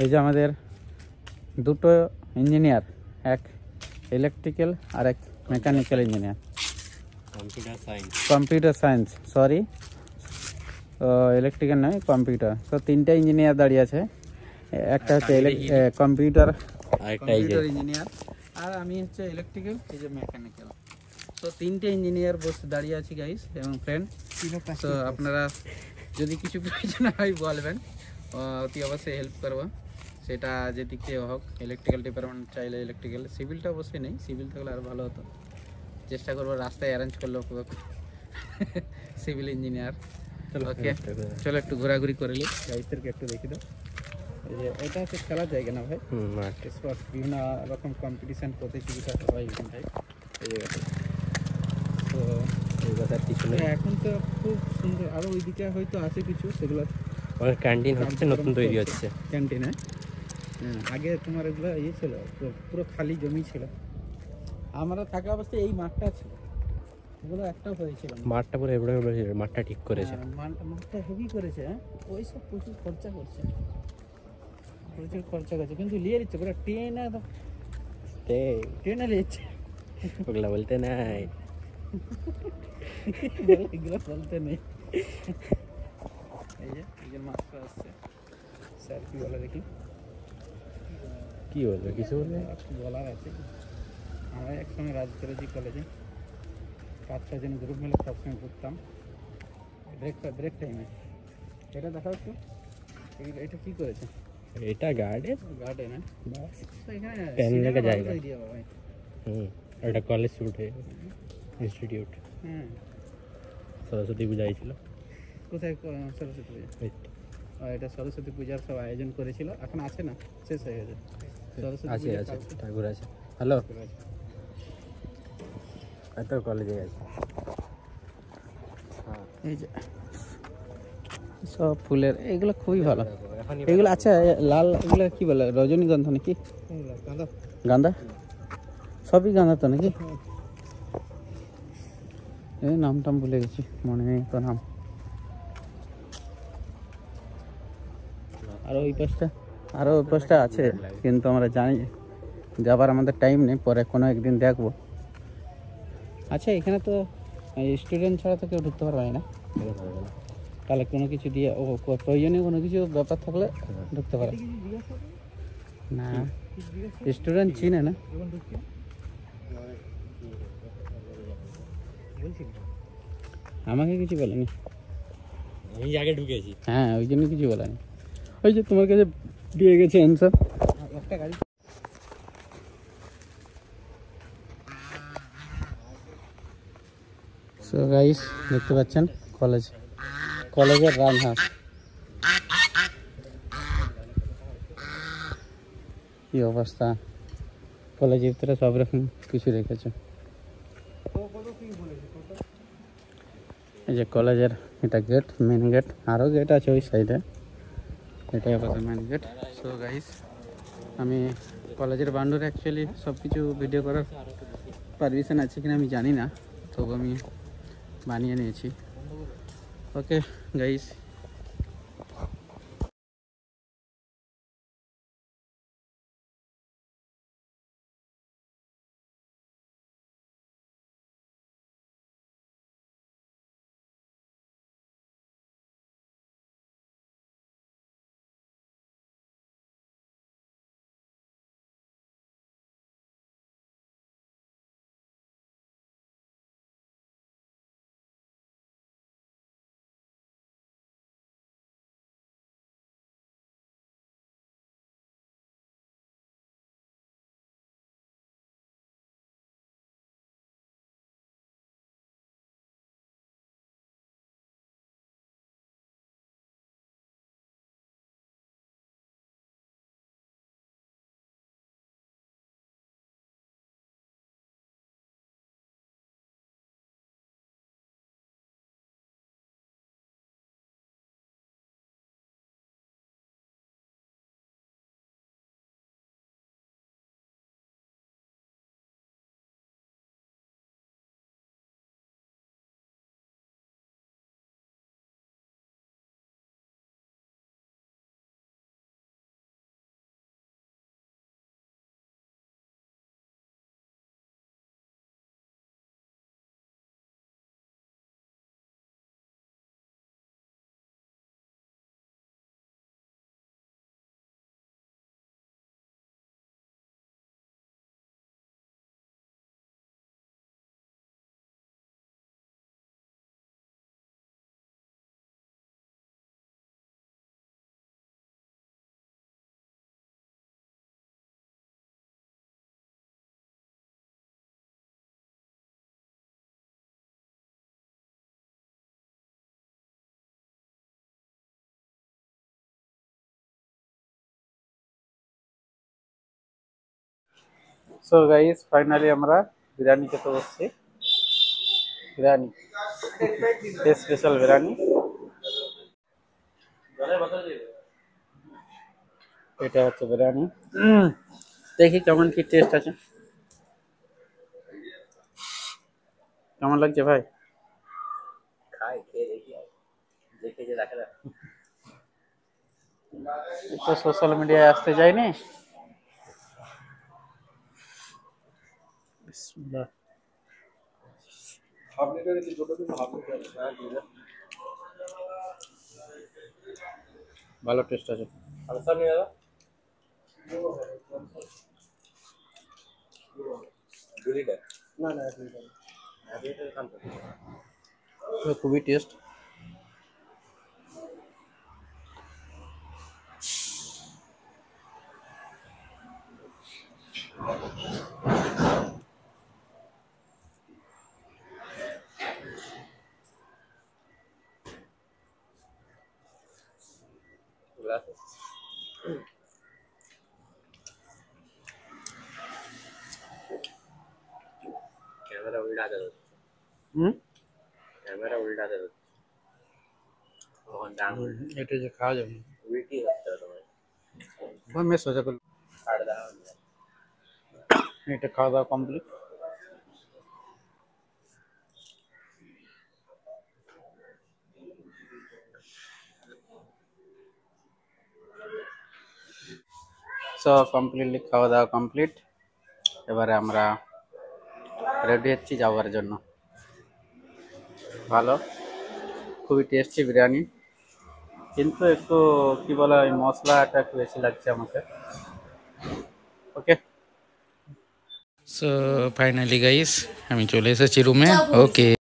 এই যে আমাদের দুটো ইঞ্জিনিয়ার, এক ইলেকট্রিক্যাল আর এক mechanical engineer, computer science, sorry electrical নয় কম্পিউটার। তো তিনটা ইঞ্জিনিয়ার দাঁড়িয়ে আছে, একটা হচ্ছে কম্পিউটার ইঞ্জিনিয়ার, আর আমি হচ্ছে ইলেকট্রিক্যাল, এই যে মেকানিক্যাল। তো তিনটে ইঞ্জিনিয়ার বসে দাঁড়িয়ে আছি গাইস এবং ফ্রেন্ড। তো আপনারা যদি কিছু প্রয়োজন হয় বলবেন, অতি অবশ্যই হেল্প করবো, সেটা যে দিক থেকে হোক। ইলেকট্রিক্যাল ডিপার্টমেন্ট চাইলে ইলেকট্রিক্যাল, সিভিলটা অবশ্যই নেই, সিভিল থাকলে আরও ভালো হতো। চেষ্টা করবো রাস্তায় অ্যারেঞ্জ করলো সিভিল ইঞ্জিনিয়ার। ওকে চলো একটু ঘোরাঘুরি করে নিই, গাইসদেরকে একটু দেখি দাও। এই যে এটা হচ্ছে খেলার জায়গা না ভাই, স্পোর্টস বিভিন্ন রকম কম্পিটিশান প্রতিযোগিতা হয় এখানটায় এই জায়গাটা। তো এই কথার পিছনে এখন তো খুব সুন্দর, আরও ওইদিকে হয়তো আছে কিছু, সেগুলো ক্যান্টিন হচ্ছে, নতুন তৈরি হচ্ছে ক্যান্টিনে। হ্যাঁ, আগে তোমার এগুলো ইয়ে ছিল, পুরো খালি জমি ছিল। আমরা থাকা অবস্থায় এই মাঠটা ছিল, এগুলো একটাও হয়েছিল, মাঠটা পুরো এবারে মাঠটা ঠিক করেছে, মাঠটা হেভি করেছে। হ্যাঁ, ওই সব প্রচুর খরচা করছে, প্রচুর খরচা করছে, কিন্তু নিয়ে নিচ্ছে পুরো টেনে, টেনে নিচ্ছে। ওগুলো বলতে নাই, এগুলো বলতে নেই। এই যে মাস্টার আসছে, স্যার কি বলে দেখি, কি বলবে, কিছু বলবে, বলার আছে। আমরা একসঙ্গে রাজকলেজি কলেজে 5-6 জন গ্রুপ মিলে সবসময় ঘুরতাম ব্রেক টাইমে। এটা দেখাও একটু, এটা কি করেছে, এটা গার্ডেন, হ্যাঁ এখানে জায়গা। এটা কলেজ উঠে ইনস্টিটিউট। হ্যাঁ, সরস্বতী পূজা ছিল। কোথায় সরস্বতী পূজা? এটা সরস্বতী পূজার সব আয়োজন করেছিল, এখন আছে না, শেষ হয়ে গেছে। সরস্বতী আছে, ঠাকুর আছে। হ্যালো, এত কলেজে গেছে। এই যে সব ফুলের, এগুলো খুবই ভালো। এগুলো আচ্ছা লাল, এগুলো কি বলে, রজনীগন্ধা নাকি গাঁদা? সবই গাঁদা তো নাকি? এই নাম ভুলে গেছি, মনে নেই তো নাম। আরও ওই পাশটা আছে, কিন্তু আমরা জানি যাবার আমাদের টাইম নেই, পরে কোনো একদিন দেখবো। আচ্ছা, এখানে তো স্টুডেন্ট ছাড়া তো কেউ ঢুকতে পারবে না, তাহলে কোনো কিছু দিয়ে প্রয়োজনীয় কোনো কিছু ব্যাপার থাকলে ঢুকতে পারে না। স্টুডেন্ট চিনে না, আমাকে কিছু বলেনি, আমি আগে ঢুকেছি। হ্যাঁ, ওই জন্য কিছু বলেনি। ওই যে তোমার কাছে দিয়ে গেছে অ্যান্সার একটা গাড়ি। সো গাইস, দেখতে পাচ্ছেন কলেজের রানহাট, কি অবস্থা। কলেজের ভিতরে সব রকম কিছু রেখেছে। এই যে কলেজের এটা গেট, মেন গেট, আরও গেট আছে ওই সাইডে, এটাই আমাদের মেন গেট। সো গাইস, আমি কলেজের বাউন্ডারি অ্যাকচুয়ালি সব কিছু ভিডিও করার পারমিশন আছে কিনা আমি জানি না, তবু আমি বানিয়ে নিয়েছি। Okay guys. So guys finally আমরা বিরিয়ানি খেতে বসছি। বিরিয়ানি স্পেশাল বিরিয়ানি, এটা হচ্ছে বিরিয়ানি। দেখি কেমন কি টেস্ট আছে, কেমন লাগছে ভাই? তো সোশ্যাল মিডিয়ায় আসতে যায়নি। বিসমিল্লাহ। ভালো টেস্ট আছে। খুবই টেস্ট। এটা যে খাওয়া যাবে মেস হয়ে যাবে। এটা খাওয়া দাওয়া কমপ্লিট। সো কমপ্লিটলি খাওয়া দাওয়া কমপ্লিট। এবারে আমরা রেডি হচ্ছি যাওয়ার জন্য। ভালো, খুবই টেস্টি বিরিয়ানি, কিন্তু একটু কি বলা হয় মশলাটা একটু বেশি লাগছে আমাকে। ওকে, সো ফাইনালি গাইস আমি চলে এসেছি রুমে। ওকে।